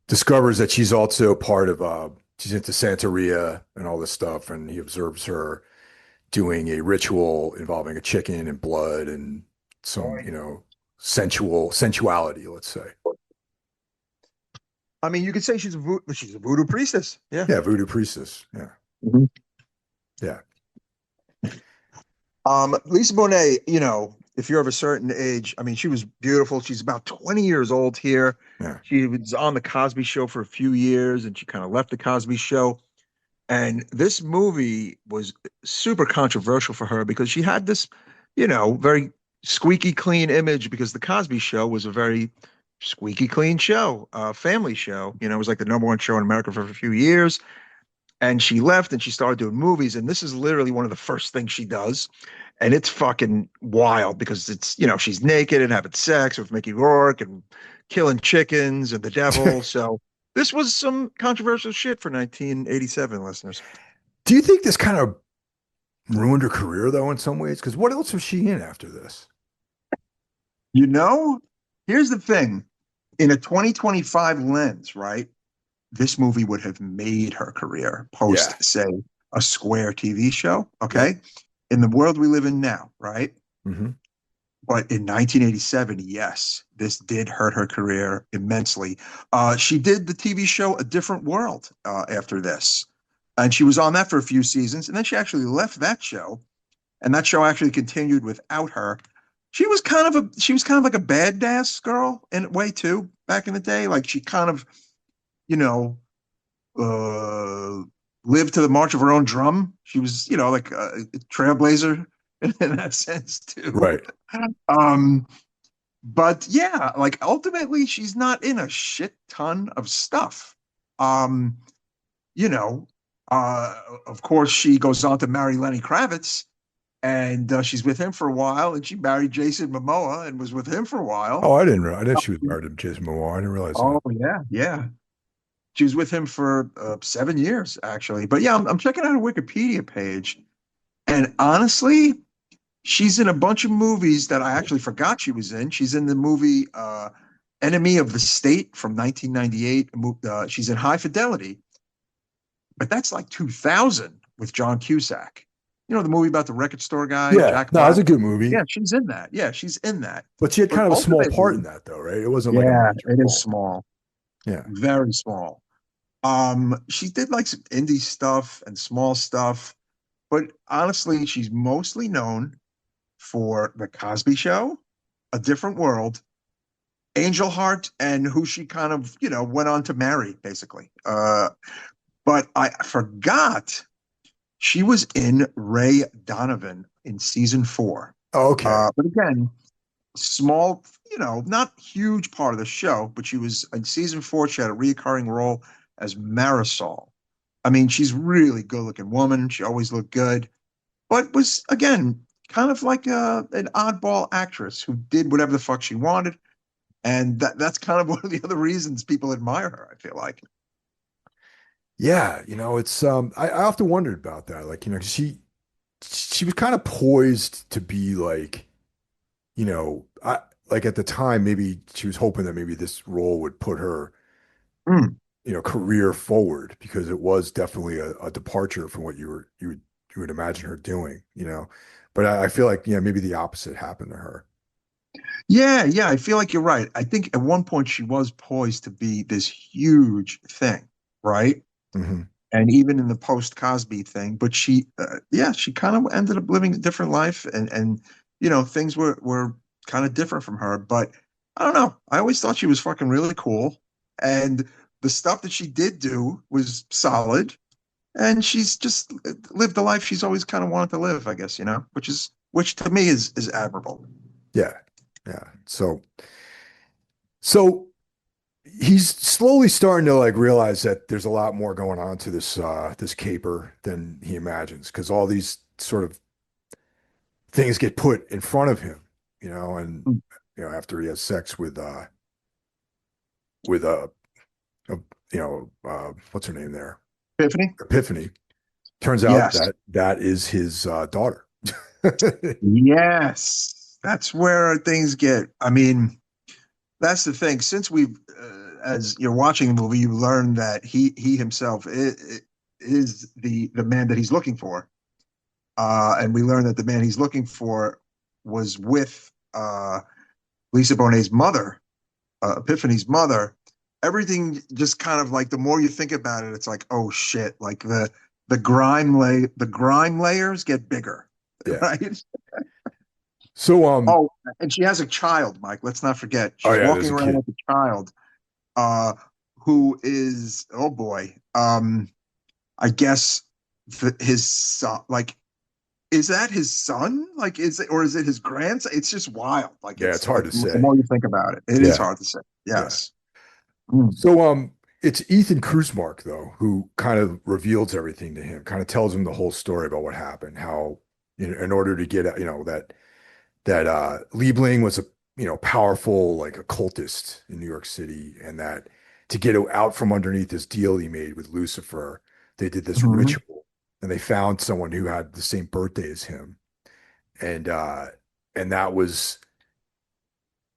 discovers that she's also part of she's into Santeria and all this stuff, and he observes her doing a ritual involving a chicken and blood and some, Boy. sensuality, let's say. I mean, you could say she's a voodoo priestess. Yeah. Yeah, voodoo priestess. Yeah. Mhm. Yeah. Lisa Bonet, if you're of a certain age, I mean, she was beautiful. She's about 20 years old here. Yeah. She was on the Cosby Show for a few years, and she kind of left the Cosby Show. And this movie was super controversial for her because she had this, very squeaky clean image because the Cosby Show was a very squeaky clean show, family show. It was like the number one show in America for a few years. And she left and she started doing movies. And this is literally one of the first things she does. And it's fucking wild because it's, she's naked and having sex with Mickey Roarke and killing chickens and the devil. So this was some controversial shit for 1987 listeners. Do you think this kind of ruined her career though in some ways? Because what else was she in after this? You know, here's the thing. In a 2025 lens, right? This movie would have made her career Yeah. post, say, a Square TV show. Yep. Okay. In the world we live in now, right? Hmm. But in 1987, yes, this did hurt her career immensely. She did the TV show A Different World after this. And she was on that for a few seasons. And then she actually left that show. And that show actually continued without her. She was kind of like a badass girl in a way too, back in the day. Like she kind of, you know, uh, lived to the march of her own drum. She was, like a trailblazer in that sense too. Right. Um, but yeah, like ultimately she's not in a shit ton of stuff. Um, you know, of course she goes on to marry Lenny Kravitz and she's with him for a while and she married Jason Momoa and was with him for a while. Oh, I didn't realize. I didn't she was married to Jason Momoa. I didn't realize Oh that. yeah, yeah. She was with him for 7 years actually. But yeah, I'm checking out her Wikipedia page and honestly, she's in a bunch of movies that I actually forgot she was in. She's in the movie Enemy of the State from 1998. She's in High Fidelity, but that's like 2000 with John Cusack. The movie about the record store guy, Yeah. Jack No, it's Black. a good movie. Yeah, she's in that. Yeah, she's in that. But she had But kind of a small part in ultimately, that though, right? It wasn't like a yeah, major it is role. small, Yeah. very small. She did like some indie stuff and small stuff. but honestly, she's mostly known for The Cosby Show, A Different World, Angel Heart, and who she kind of, went on to marry, basically. But I forgot she was in Ray Donovan in season 4. Okay. But again, small, not huge part of the show, but she was in season 4. She had a recurring role as Marisol. I mean, she's really good looking woman. She always looked good, but was again kind of like an oddball actress who did whatever the fuck she wanted, and that's kind of one of the other reasons people admire her. I feel like. Yeah, it's I often wondered about that. Like, she was kind of poised to be like, I like at the time maybe she was hoping that maybe this role would put her, Mm. career forward because it was definitely a departure from what you would imagine her doing. But I feel like, maybe the opposite happened to her. Yeah, yeah, I feel like you're right. I think at one point she was poised to be this huge thing, right? Hmm. And even in the post Cosby thing, but yeah, she kind of ended up living a different life, and things were kind of different from her. But I don't know. I always thought she was fucking really cool, and the stuff that she did do was solid, and she's just lived the life she's always kind of wanted to live, I guess, which to me is admirable. Yeah. Yeah. So he's slowly starting to like realize that there's a lot more going on to this caper than he imagines because all these sort of things get put in front of him, and after he has sex with a what's her name there? Epiphany? Epiphany. Turns out Yes. that is his daughter. Yes. That's where things get. I mean, that's the thing. Since as you're watching the movie, you learn that he himself is the man that he's looking for, and we learn that the man he's looking for was with Lisa Bonet's mother, Epiphany's mother. Everything just kind of like the more you think about it, it's like, oh shit! Like the grime layers get bigger, Yeah. right? So Oh, and she has a child, Mike. Let's not forget. oh She's yeah, walking there's a around kid. with a child, who is, oh boy, I guess his son. Like, is that his son? Like, is it, or is it his grandson? It's just wild. Like, Yeah, it's it's hard like to the say. more you think about it, it is Yeah, hard to say. yeah. Yes. Mm. So it's Ethan Krusmark though who kind of reveals everything to him, kind of tells him the whole story about what happened, how in order to get that Liebling was a powerful like occultist in New York City, and that to get out from underneath this deal he made with Lucifer, they did this Mhm. ritual, and they found someone who had the same birthday as him, and uh, and that was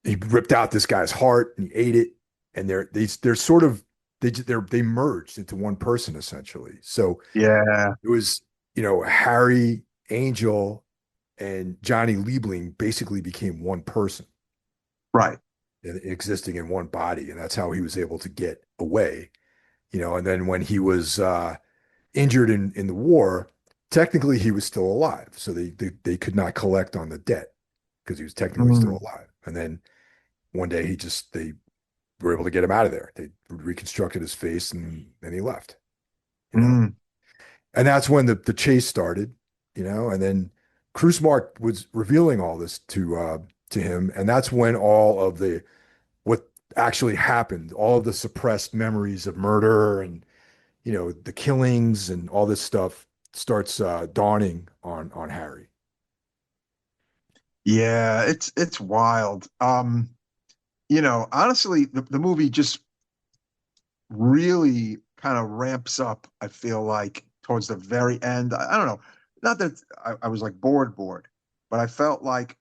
he ripped out this guy's heart and he ate it, and they're sort of they merged into one person essentially. So Yeah. it was Harry Angel and Johnny Liebling basically became one person Right. existing in one body, and that's how he was able to get away. And then when he was injured in the war, technically he was still alive, so they could not collect on the debt because he was technically still Mm. alive. And then one day they were able to get him out of there. They reconstructed his face, and then he left. You know, Mm. and that's when the chase started. And then Krusmark was revealing all this to him, and that's when all of the what actually happened, all of the suppressed memories of murder and the killings and all this stuff starts dawning on Harry. Yeah. It's wild. Honestly, the movie just really kind of ramps up, I feel like, towards the very end. I don't know. Not that I was like bored, but I felt like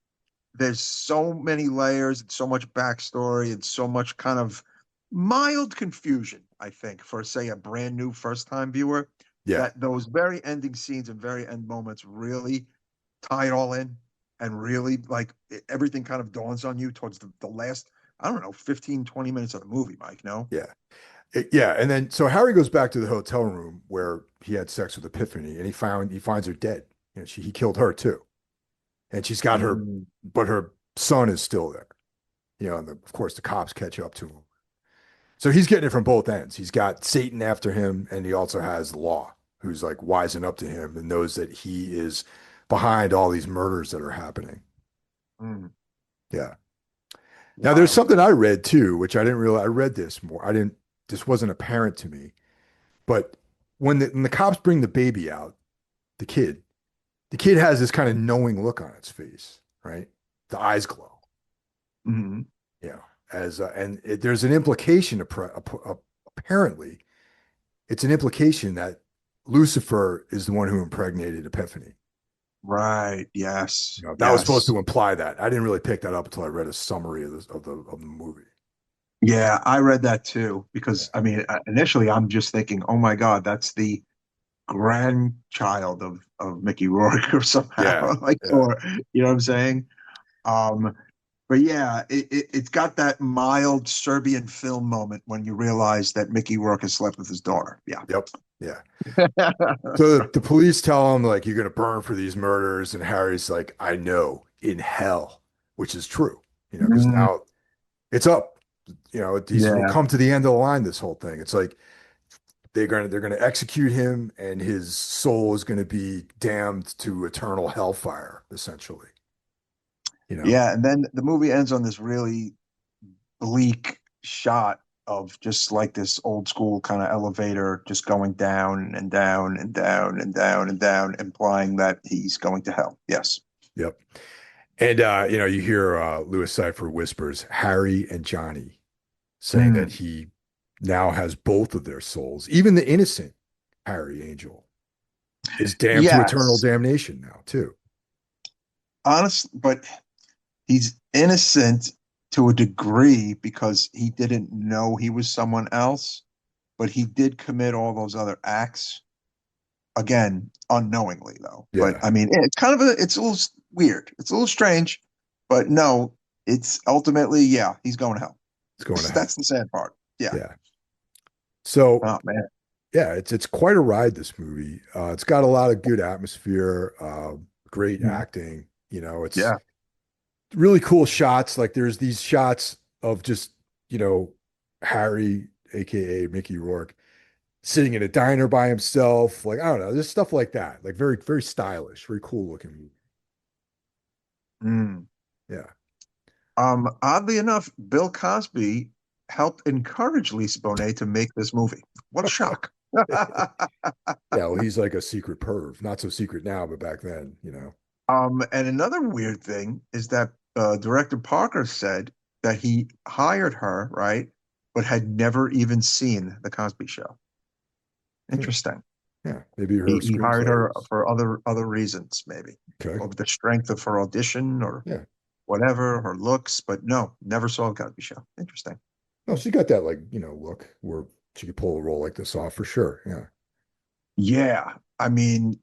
there's so many layers and so much backstory and so much kind of mild confusion, I think, for say a brand new first time viewer, Yeah, that those very ending scenes and very end moments really tie it all in, and really like everything kind of dawns on you towards the last, I don't know, 15, 20 minutes of the movie, Mike, no? yeah. Yeah, and then so Harry goes back to the hotel room where he had sex with Epiphany, and he finds her dead. He killed her too, and she's got her, Mm, but her son is still there. And of course the cops catch up to him. So he's getting it from both ends. He's got Satan after him, and he also has the law, who's like wising up to him and knows that he is behind all these murders that are happening. mm, Yeah. Now there's wow. something I read too, which I didn't realize. I read this more. I didn't. This wasn't apparent to me. But when the cops bring the baby out, the kid, the kid has this kind of knowing look on its face, right? The eyes glow. Mhm. Yeah. There's an implication, apparently, it's an implication that Lucifer is the one who impregnated Epiphany. Right. Yes. That was supposed Yes. to imply that. I didn't really pick that up until I read a summary of the movie. Yeah, I read that too because I mean, initially I'm just thinking, oh my God, that's the grandchild of Mickey Rourke or Yeah, somehow like, yeah, or you know what I'm saying? Um, but yeah, it's got that mild Serbian film moment when you realize that Mickey Rourke has slept with his daughter. Yeah. yep, yeah. So the police tell him like you're gonna burn for these murders, and Harry's like, I know, in hell, which is true, because Mm, now it's up. We've yeah. come to the end of the line. This whole thing, it's like they're gonna execute him, and his soul is gonna be damned to eternal hellfire, essentially. You know, Yeah, and then the movie ends on this really bleak shot of just like this old school kind of elevator just going down and down and down and down and down, implying that he's going to hell. Yes. yep. And you hear Louis Cypher whispers Harry and Johnny, saying that Mm. he now has both of their souls. Even the innocent Harry Angel is damned to eternal Yes. damnation now, too. Honest, but he's innocent to a degree because he didn't know he was someone else, but he did commit all those other acts again, unknowingly though. But Yeah, I mean, it's kind of it's a little weird. It's a little strange, but no, it's ultimately, yeah, he's going to hell. it's going to hell. That's the sad part. Yeah. Yeah. So Oh man. yeah, it's quite a ride, this movie. It's got a lot of good atmosphere, great Mhm. acting. It's Yeah. really cool shots. Like there's these shots of just, you know, Harry, aka Mickey Rourke, sitting in a diner by himself. Like, I don't know, just stuff like that. Like very, very stylish, very cool looking. Mm. Yeah. Oddly enough, Bill Cosby helped encourage Lisa Bonet to make this movie. What a shock. Yeah, well, he's like a secret perv. Not so secret now, but back then. And another weird thing is that director Parker said that he hired her, right, but had never even seen The Cosby Show. Hmm. Interesting. Yeah, maybe her He hired screenplay her was for other reasons, maybe, okay. of the strength of her audition or Yeah. whatever, her looks, but no, never saw The Cosby Show. Interesting. No, she got that like, look where she could pull a role like this off for sure. Yeah. Yeah, I mean,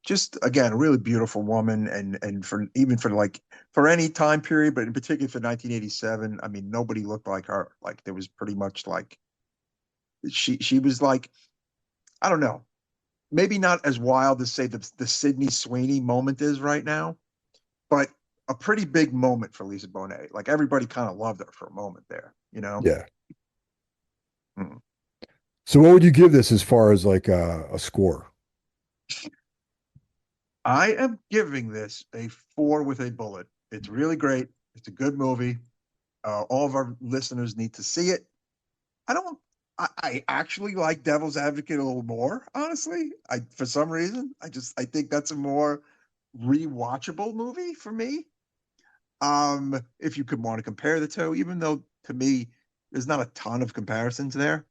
just again, a really beautiful woman, and for even for like for any time period, but in particular for 1987, I mean, nobody looked like her. Like there was pretty much like she was like I don't know, maybe not as wild as say the Sydney Sweeney moment is right now, but a pretty big moment for Lisa Bonet. Like everybody kind of loved her for a moment there, you know. Yeah. Mm. So what would you give this as far as like a score? I am giving this a 4 with a bullet. It's really great. It's a good movie. All of our listeners need to see it. I don't. I actually like Devil's Advocate a little more, honestly. I for some reason I think that's a more rewatchable movie for me. If you could want to compare the two, even though to me there's not a ton of comparisons there.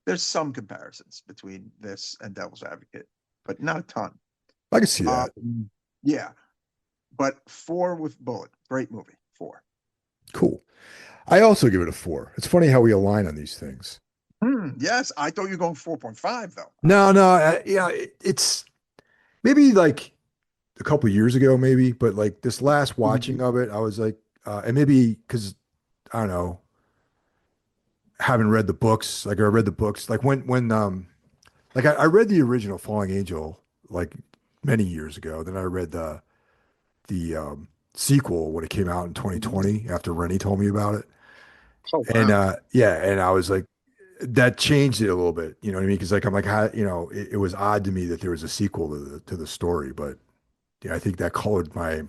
There's some comparisons between this and Devil's Advocate, but not a ton. I can see that. Yeah, but 4 with bullet, great movie. 4. Cool. I also give it a 4. It's funny how we align on these things. Yes, I thought you were going 4.5 though. No, no, it's maybe like a couple years ago, maybe, but like this last watching Mhm. of it, I was like, and maybe because I don't know, haven't read the books. Like I read the books, like like I read the original Falling Angel like many years ago. Then I read the sequel when it came out in Mhm. 2020 after Rennie told me about it. Oh And wow. yeah, and I was like, that changed it a little bit. You know what I mean? Because like I'm like, how, it was odd to me that there was a sequel to the story, but yeah, I think that colored my.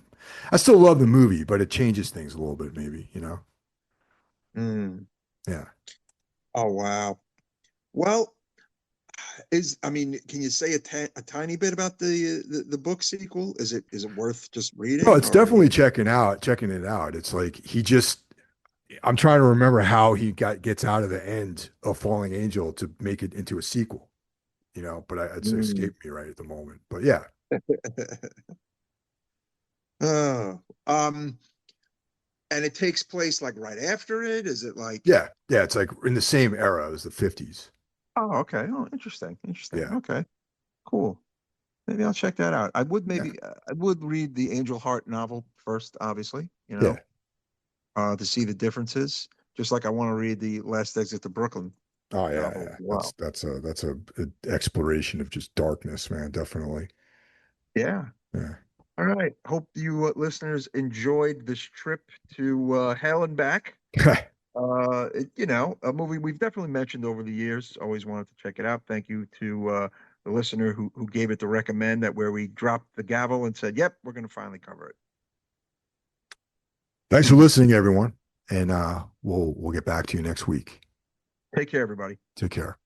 I still love the movie, but it changes things a little bit, maybe. Mm. Yeah. Oh wow. Well, I mean, can you say a tiny bit about the book sequel? Is it worth just No, reading it's or definitely what? checking it out. It's like he just. I'm trying to remember how he gets out of the end of Falling Angel to make it into a sequel. But it's Mm. escaped me right at the moment. But yeah, Oh, and it takes place like right after it? Is it like, yeah, it's like in the same era as the 50s. oh, okay. Oh, interesting. Interesting. Yeah, Okay, cool. Maybe I'll check that out. yeah, I would read the Angel Heart novel first, obviously, yeah. to see the differences. Just like I want to read the Last Exit to Brooklyn Oh yeah, novel yeah. as That's well. that's a exploration of just darkness, man. Definitely. Yeah. Yeah. All right. Hope you listeners enjoyed this trip to Hell and Back. A movie we've definitely mentioned over the years. Always wanted to check it out. Thank you to the listener who gave it the recommend that where we dropped the gavel and said, "Yep, we're going to finally cover Thanks for it." listening, everyone, and we'll get back to you next week. Take care, everybody. Take care.